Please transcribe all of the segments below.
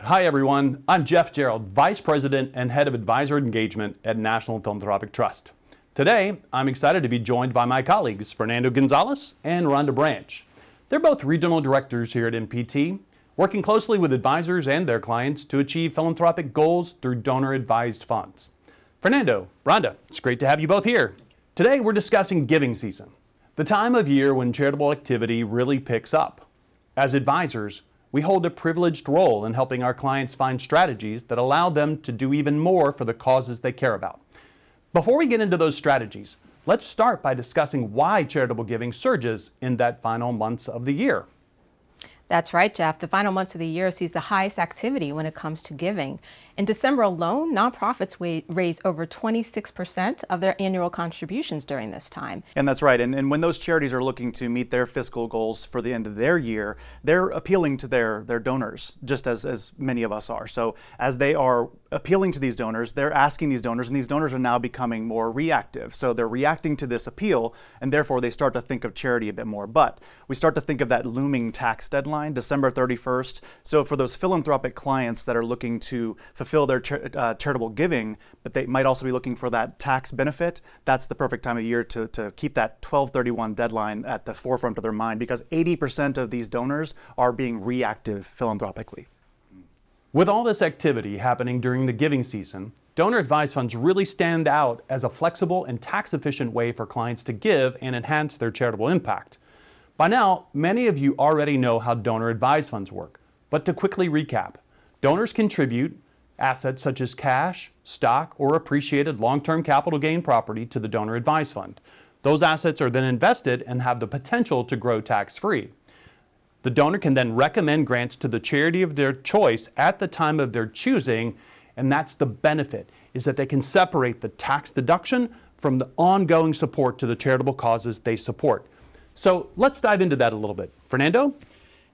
Hi everyone, I'm Jeff Gerald, Vice President and Head of Advisor Engagement at National Philanthropic Trust. Today, I'm excited to be joined by my colleagues, Fernando Gonzalez and Rhonda Branch. They're both regional directors here at NPT, working closely with advisors and their clients to achieve philanthropic goals through donor-advised funds. Fernando, Rhonda, it's great to have you both here. Today, we're discussing giving season, the time of year when charitable activity really picks up. As advisors, we hold a privileged role in helping our clients find strategies that allow them to do even more for the causes they care about. Before we get into those strategies, let's start by discussing why charitable giving surges in that final months of the year. That's right, Jeff. The final months of the year sees the highest activity when it comes to giving. In December alone, nonprofits raise over 26% of their annual contributions during this time. And that's right. And when those charities are looking to meet their fiscal goals for the end of their year, they're appealing to their donors, just as many of us are. So as they are appealing to these donors, they're asking these donors, and these donors are now becoming more reactive. So they're reacting to this appeal, and therefore they start to think of charity a bit more. But we start to think of that looming tax deadline, December 31st. So for those philanthropic clients that are looking to fulfill their charitable giving, but they might also be looking for that tax benefit, that's the perfect time of year to keep that 12/31 deadline at the forefront of their mind, because 80% of these donors are being reactive philanthropically. With all this activity happening during the giving season, donor advised funds really stand out as a flexible and tax-efficient way for clients to give and enhance their charitable impact. By now, many of you already know how donor advised funds work, but to quickly recap, donors contribute assets such as cash, stock, or appreciated long-term capital gain property to the donor advised fund. Those assets are then invested and have the potential to grow tax-free. The donor can then recommend grants to the charity of their choice at the time of their choosing, and that's the benefit, is that they can separate the tax deduction from the ongoing support to the charitable causes they support. So let's dive into that a little bit. Fernando?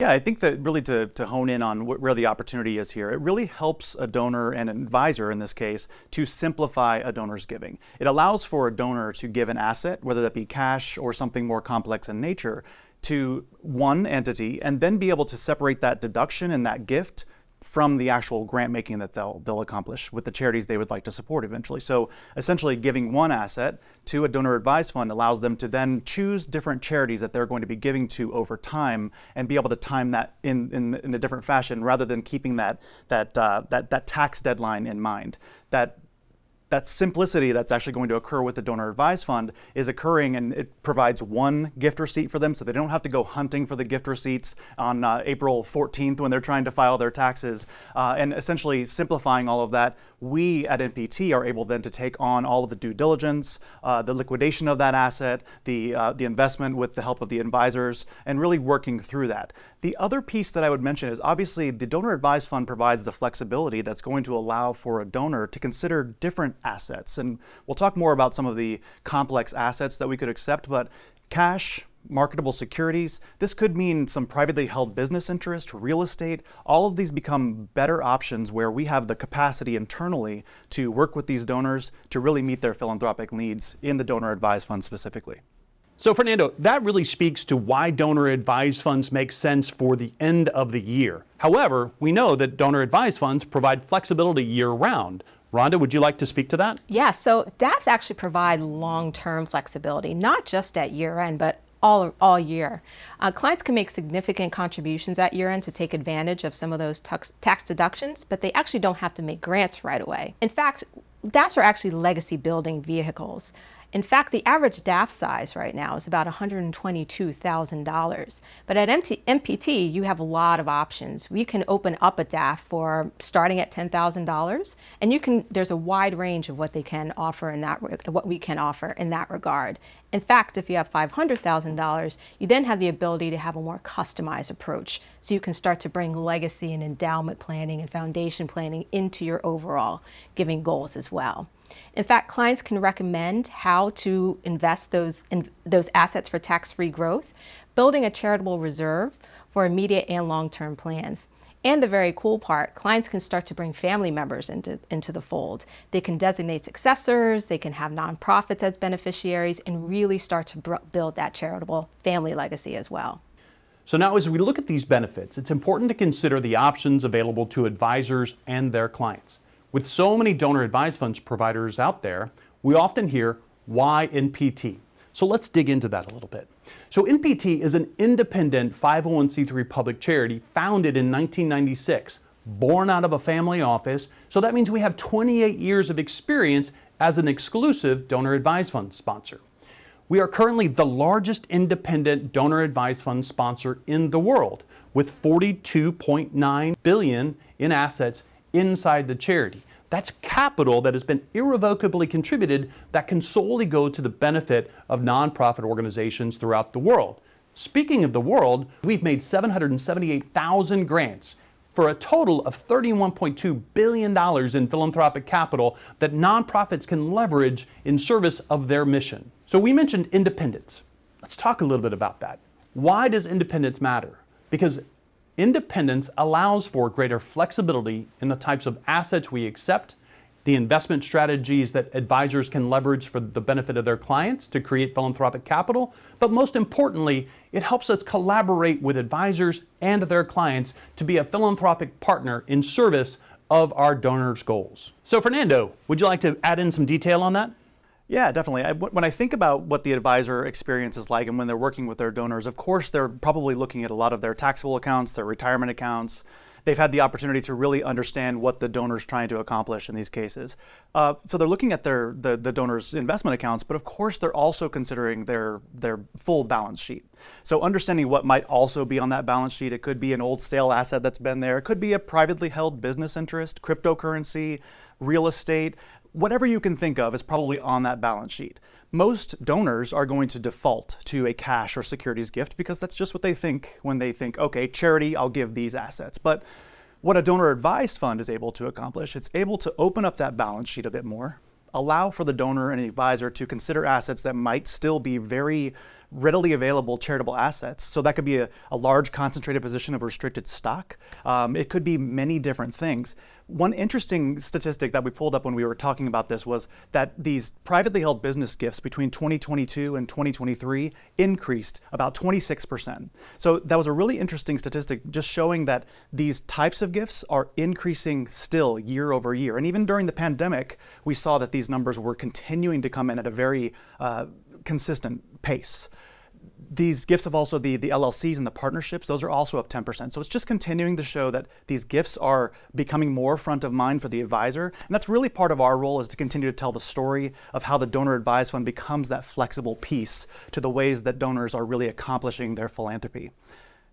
Yeah, I think that really to hone in on where the opportunity is here, it really helps a donor and an advisor in this case to simplify a donor's giving. It allows for a donor to give an asset, whether that be cash or something more complex in nature, to one entity and then be able to separate that deduction and that gift from the actual grant making that they'll accomplish with the charities they would like to support eventually. So essentially giving one asset to a donor advised fund allows them to then choose different charities that they're going to be giving to over time and be able to time that in a different fashion rather than keeping that tax deadline in mind. That simplicity that's actually going to occur with the donor advised fund is occurring, and it provides one gift receipt for them, so they don't have to go hunting for the gift receipts on April 14th when they're trying to file their taxes. And essentially simplifying all of that, we at NPT are able then to take on all of the due diligence, the liquidation of that asset, the investment with the help of the advisors, and really working through that. The other piece that I would mention is obviously the donor advised fund provides the flexibility that's going to allow for a donor to consider different assets. And we'll talk more about some of the complex assets that we could accept, but cash, marketable securities, this could mean some privately held business interest, real estate. All of these become better options where we have the capacity internally to work with these donors to really meet their philanthropic needs in the donor advised fund specifically. So Fernando, that really speaks to why donor advised funds make sense for the end of the year. However, we know that donor advised funds provide flexibility year-round. Rhonda, would you like to speak to that? Yeah, so DAFs actually provide long-term flexibility, not just at year-end, but all year. Clients can make significant contributions at year-end to take advantage of some of those tax deductions, but they actually don't have to make grants right away. In fact, DAFs are actually legacy building vehicles. In fact, the average DAF size right now is about $122,000. But at NPT, you have a lot of options. We can open up a DAF for starting at $10,000, and there's a wide range of what they can offer what we can offer in that regard. In fact, if you have $500,000, you then have the ability to have a more customized approach. So you can start to bring legacy and endowment planning and foundation planning into your overall giving goals as well. In fact, clients can recommend how to invest those assets for tax-free growth, building a charitable reserve for immediate and long-term plans. And the very cool part, clients can start to bring family members into the fold. They can designate successors, they can have nonprofits as beneficiaries, and really start to build that charitable family legacy as well. So now as we look at these benefits, it's important to consider the options available to advisors and their clients. With so many donor advised funds providers out there, we often hear, why NPT? So let's dig into that a little bit. So NPT is an independent 501c3 public charity founded in 1996, born out of a family office. So that means we have 28 years of experience as an exclusive donor advised fund sponsor. We are currently the largest independent donor advised fund sponsor in the world, with $42.9 billion in assets inside the charity. That's capital that has been irrevocably contributed that can solely go to the benefit of nonprofit organizations throughout the world. Speaking of the world, we've made 778,000 grants for a total of $31.2 billion in philanthropic capital that nonprofits can leverage in service of their mission. So we mentioned independence. Let's talk a little bit about that. Why does independence matter? Because independence allows for greater flexibility in the types of assets we accept, the investment strategies that advisors can leverage for the benefit of their clients to create philanthropic capital, but most importantly, it helps us collaborate with advisors and their clients to be a philanthropic partner in service of our donors' goals. So Fernando, would you like to add in some detail on that? Yeah, definitely. When I think about what the advisor experience is like and when they're working with their donors, of course, they're probably looking at a lot of their taxable accounts, their retirement accounts. They've had the opportunity to really understand what the donor's trying to accomplish in these cases. So they're looking at the donor's investment accounts, but of course, they're also considering their full balance sheet. So understanding what might also be on that balance sheet, it could be an old stale asset that's been there. It could be a privately held business interest, cryptocurrency, real estate. Whatever you can think of is probably on that balance sheet. Most donors are going to default to a cash or securities gift because that's just what they think when they think, okay, charity, I'll give these assets. But what a donor advised fund is able to accomplish, it's able to open up that balance sheet a bit more, allow for the donor and the advisor to consider assets that might still be very readily available charitable assets. So that could be a large concentrated position of restricted stock. It could be many different things. One interesting statistic that we pulled up when we were talking about this was that these privately held business gifts between 2022 and 2023 increased about 26%. So that was a really interesting statistic, just showing that these types of gifts are increasing still year over year. And even during the pandemic, we saw that these numbers were continuing to come in at a very consistent pace. These gifts of also the LLCs and the partnerships, those are also up 10%. So it's just continuing to show that these gifts are becoming more front of mind for the advisor. And that's really part of our role, is to continue to tell the story of how the donor advised fund becomes that flexible piece to the ways that donors are really accomplishing their philanthropy.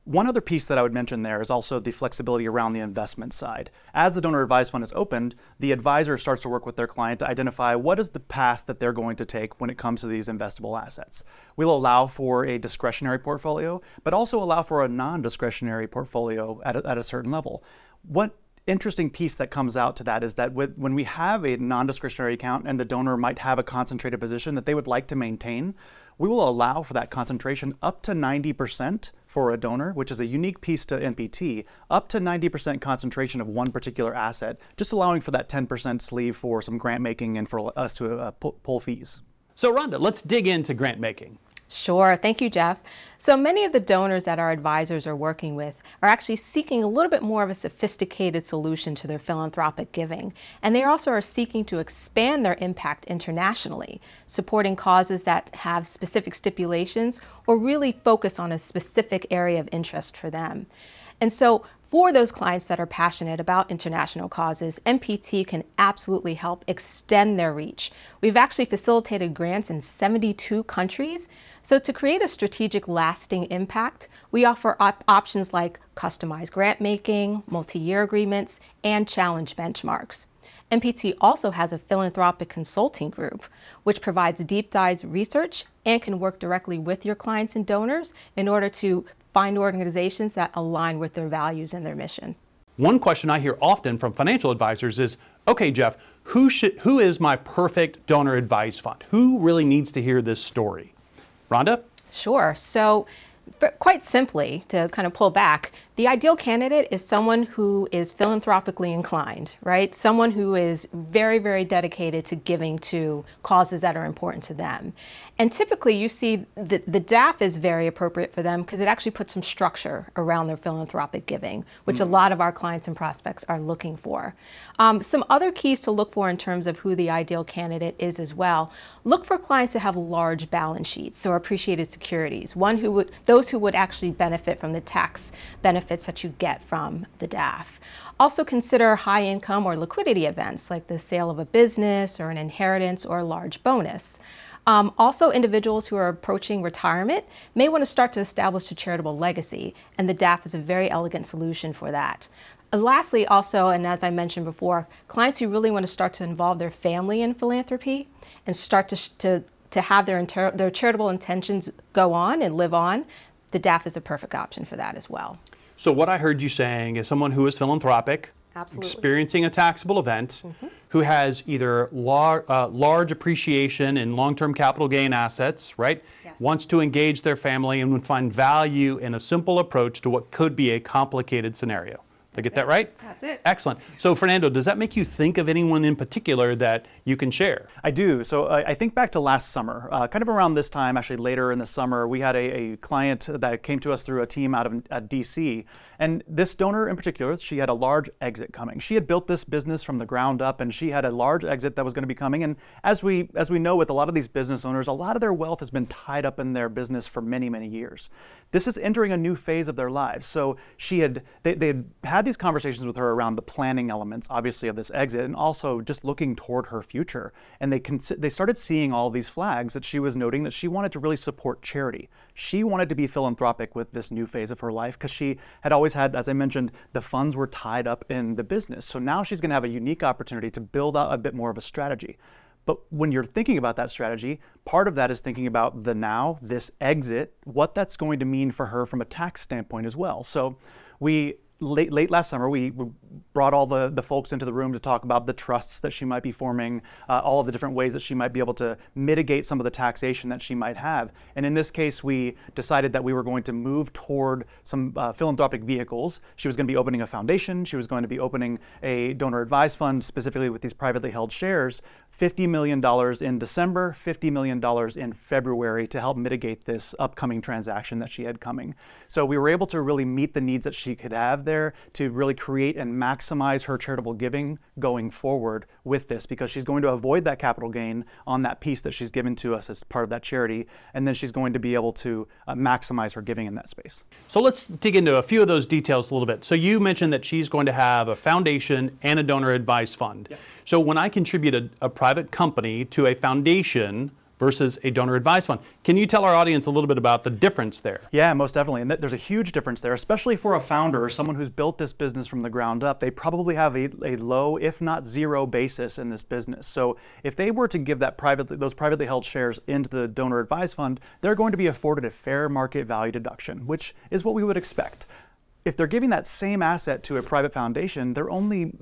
One other piece that I would mention there is also the flexibility around the investment side. As the donor advised fund is opened, the advisor starts to work with their client to identify what is the path that they're going to take when it comes to these investable assets. We'll allow for a discretionary portfolio, but also allow for a non-discretionary portfolio at a certain level. What interesting piece that comes out to that is that when we have a non-discretionary account and the donor might have a concentrated position that they would like to maintain, we will allow for that concentration up to 90% for a donor, which is a unique piece to NPT, up to 90% concentration of one particular asset, just allowing for that 10% sleeve for some grant making and for us to pull fees. So Rhonda, let's dig into grant making. Sure. Thank you, Jeff. So many of the donors that our advisors are working with are actually seeking a little bit more of a sophisticated solution to their philanthropic giving. And they also are seeking to expand their impact internationally, supporting causes that have specific stipulations or really focus on a specific area of interest for them. And so for those clients that are passionate about international causes, NPT can absolutely help extend their reach. We've actually facilitated grants in 72 countries. So to create a strategic lasting impact, we offer options like customized grant making, multi-year agreements, and challenge benchmarks. NPT also has a philanthropic consulting group, which provides deep dive research and can work directly with your clients and donors in order to find organizations that align with their values and their mission. One question I hear often from financial advisors is, okay, Jeff, who is my perfect donor advised fund? Who really needs to hear this story? Rhonda? Sure. So But quite simply, to kind of pull back, the ideal candidate is someone who is philanthropically inclined, right? Someone who is very, very dedicated to giving to causes that are important to them. And typically you see the DAF is very appropriate for them because it actually puts some structure around their philanthropic giving, which a lot of our clients and prospects are looking for. Some other keys to look for in terms of who the ideal candidate is as well. Look for clients that have large balance sheets or appreciated securities, those who would actually benefit from the tax benefits that you get from the DAF. Also consider high income or liquidity events like the sale of a business or an inheritance or a large bonus. Also, individuals who are approaching retirement may want to start to establish a charitable legacy, and the DAF is a very elegant solution for that. Lastly, also, and as I mentioned before, clients who really want to start to involve their family in philanthropy and start to have their charitable intentions go on and live on, the DAF is a perfect option for that as well. So what I heard you saying is someone who is philanthropic, Absolutely. experiencing a taxable event, who has either large appreciation in long-term capital gain assets, right? Yes. Wants to engage their family and would find value in a simple approach to what could be a complicated scenario. Did I get that right? That's it. Excellent. So Fernando, does that make you think of anyone in particular that you can share? I do. So I think back to last summer, kind of around this time, actually later in the summer, we had a client that came to us through a team out of DC. And this donor in particular, she had a large exit coming. She had built this business from the ground up, and she had a large exit that was going to be coming. And as we know with a lot of these business owners, a lot of their wealth has been tied up in their business for many, many years. This is entering a new phase of their lives. So they had these conversations with her around the planning elements, obviously, of this exit, and also just looking toward her future. And they started seeing all these flags that she was noting that she wanted to really support charity. She wanted to be philanthropic with this new phase of her life because she had always had, as I mentioned, the funds were tied up in the business. So now she's going to have a unique opportunity to build out a bit more of a strategy. But when you're thinking about that strategy, part of that is thinking about the now, this exit, what that's going to mean for her from a tax standpoint as well. So late last summer, we brought all the folks into the room to talk about the trusts that she might be forming, all of the different ways that she might be able to mitigate some of the taxation that she might have. And in this case, we decided that we were going to move toward some philanthropic vehicles. She was going to be opening a foundation. She was going to be opening a donor advised fund, specifically with these privately held shares, $50 million in December, $50 million in February to help mitigate this upcoming transaction that she had coming. So we were able to really meet the needs that she could have there to really create and maximize her charitable giving going forward with this, because she's going to avoid that capital gain on that piece that she's given to us as part of that charity, and then she's going to be able to maximize her giving in that space. So let's dig into a few of those details a little bit. So you mentioned that she's going to have a foundation and a donor advised fund. Yep. So when I contribute a private company to a foundation versus a donor advised fund, can you tell our audience a little bit about the difference there? Yeah, most definitely. And there's a huge difference there, especially for a founder or someone who's built this business from the ground up. They probably have a low, if not zero, basis in this business. So if they were to give those privately held shares into the donor advised fund, they're going to be afforded a fair market value deduction, which is what we would expect. If they're giving that same asset to a private foundation, they're only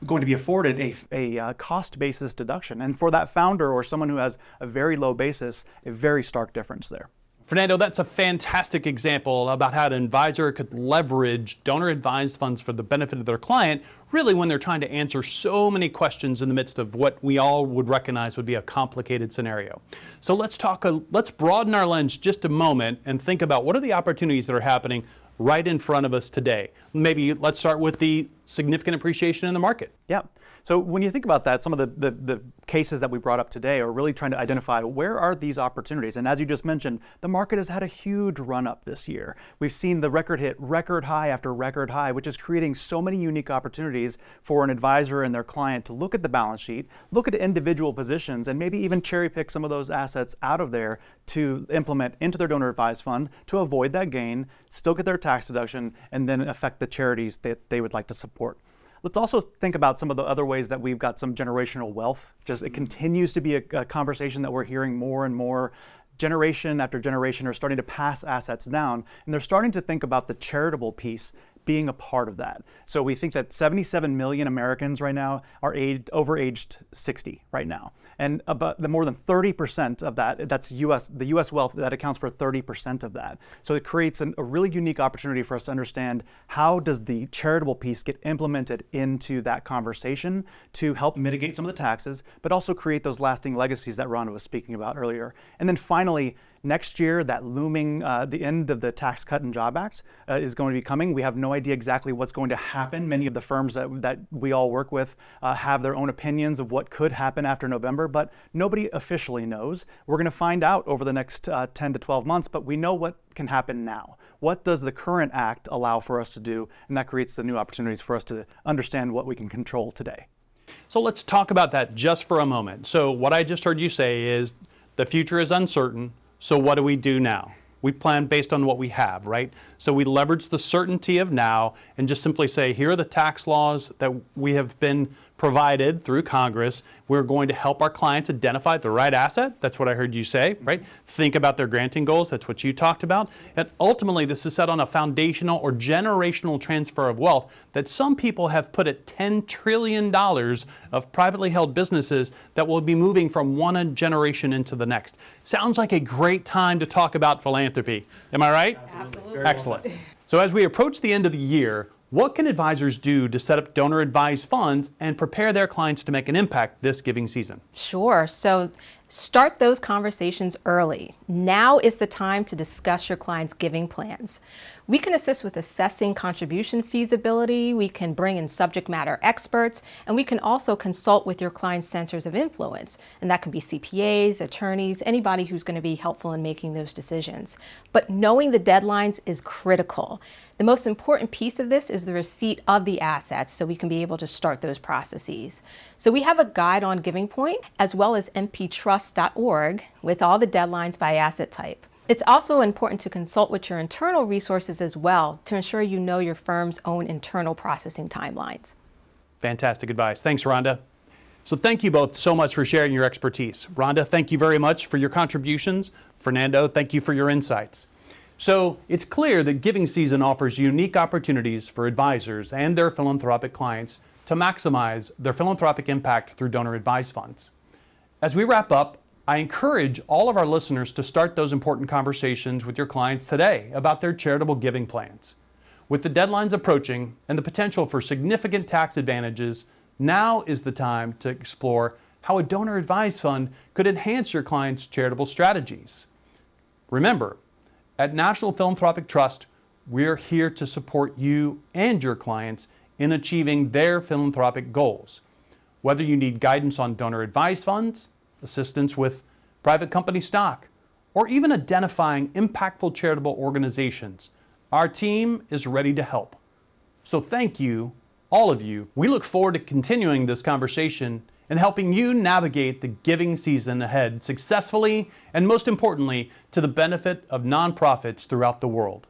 going to be afforded a cost basis deduction. And for that founder or someone who has a very low basis, a very stark difference there. Fernando, that's a fantastic example about how an advisor could leverage donor advised funds for the benefit of their client, really when they're trying to answer so many questions in the midst of what we all would recognize would be a complicated scenario. So let's broaden our lens just a moment and think about what are the opportunities that are happening right in front of us today. Maybe let's start with the significant appreciation in the market. Yeah. So when you think about that, some of the cases that we brought up today are really trying to identify where are these opportunities. And as you just mentioned, the market has had a huge run up this year. We've seen the record hit record high after record high, which is creating so many unique opportunities for an advisor and their client to look at the balance sheet, look at individual positions, and maybe even cherry pick some of those assets out of there to implement into their donor advised fund to avoid that gain, still get their tax deduction, and then affect the charities that they would like to support. Let's also think about some of the other ways that we've got some generational wealth. Just it continues to be a conversation that we're hearing more and more. Generation after generation are starting to pass assets down, and they're starting to think about the charitable piece being a part of that. So we think that 77 million Americans right now are over aged 60 right now. And about more than 30% of that, that's the US wealth, that accounts for 30% of that. So it creates a really unique opportunity for us to understand how does the charitable piece get implemented into that conversation to help mitigate some of the taxes, but also create those lasting legacies that Rhonda was speaking about earlier. And then finally, next year, that looming, the end of the Tax Cut and Job Act is going to be coming. We have no idea exactly what's going to happen. Many of the firms that we all work with have their own opinions of what could happen after November, but nobody officially knows. We're going to find out over the next 10 to 12 months, but we know what can happen now. What does the current act allow for us to do? And that creates the new opportunities for us to understand what we can control today. So let's talk about that just for a moment. So what I just heard you say is the future is uncertain. So what do we do now? We plan based on what we have, right? So we leverage the certainty of now and just simply say, here are the tax laws that we have been provided through Congress. We're going to help our clients identify the right asset. That's what I heard you say, right? Think about their granting goals. That's what you talked about. And ultimately, this is set on a foundational or generational transfer of wealth that some people have put at $10 trillion of privately held businesses that will be moving from one generation into the next. Sounds like a great time to talk about philanthropy. Am I right? Absolutely. Excellent. So as we approach the end of the year, what can advisors do to set up donor-advised funds and prepare their clients to make an impact this giving season? Sure. So start those conversations early. Now is the time to discuss your clients' giving plans. We can assist with assessing contribution feasibility, we can bring in subject matter experts, and we can also consult with your clients' centers of influence. And that can be CPAs, attorneys, anybody who's going to be helpful in making those decisions. But knowing the deadlines is critical. The most important piece of this is the receipt of the assets so we can be able to start those processes. So we have a guide on Giving Point as well as mptrust.org with all the deadlines by asset type. It's also important to consult with your internal resources as well to ensure you know your firm's own internal processing timelines. Fantastic advice. Thanks, Rhonda. So thank you both so much for sharing your expertise. Rhonda, thank you very much for your contributions. Fernando, thank you for your insights. So it's clear that giving season offers unique opportunities for advisors and their philanthropic clients to maximize their philanthropic impact through donor-advised funds. As we wrap up, I encourage all of our listeners to start those important conversations with your clients today about their charitable giving plans. With the deadlines approaching and the potential for significant tax advantages, now is the time to explore how a donor-advised fund could enhance your clients' charitable strategies. Remember, at National Philanthropic Trust, we're here to support you and your clients in achieving their philanthropic goals. Whether you need guidance on donor-advised funds, assistance with private company stock, or even identifying impactful charitable organizations, our team is ready to help. So thank you, all of you. We look forward to continuing this conversation and helping you navigate the giving season ahead successfully and, most importantly, to the benefit of nonprofits throughout the world.